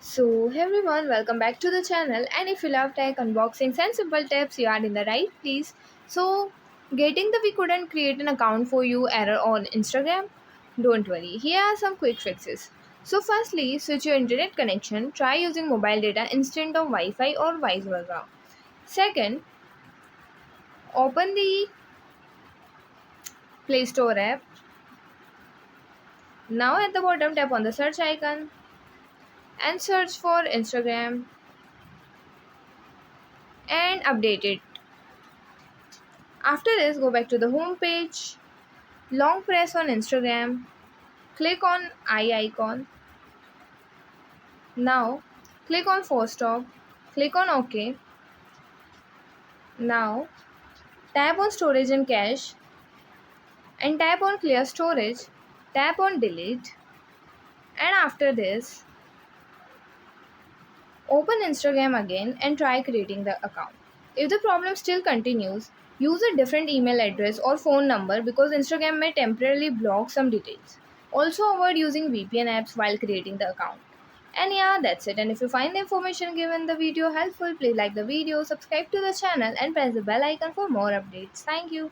Hey everyone, welcome back to the channel. And if you love tech unboxings and simple tips, you are in the right place. Getting the we couldn't create an account for you error on Instagram? Don't worry, here are some quick fixes. Firstly, switch your internet connection. Try using mobile data instead of Wi Fi or vice versa. Second, open the Play Store app. Now at the bottom, tap on the search icon and search for Instagram and update it. After this, go back to the home page. Long press on Instagram, click on eye icon. Now click on force stop, click on OK. Now tap on storage and cache and tap on clear storage, tap on delete, and after this open Instagram again and try creating the account. If the problem still continues, use a different email address or phone number because Instagram may temporarily block some details. Also avoid using VPN apps while creating the account. And yeah, that's it. And if you find the information given in the video helpful, please like the video, subscribe to the channel and press the bell icon for more updates. Thank you.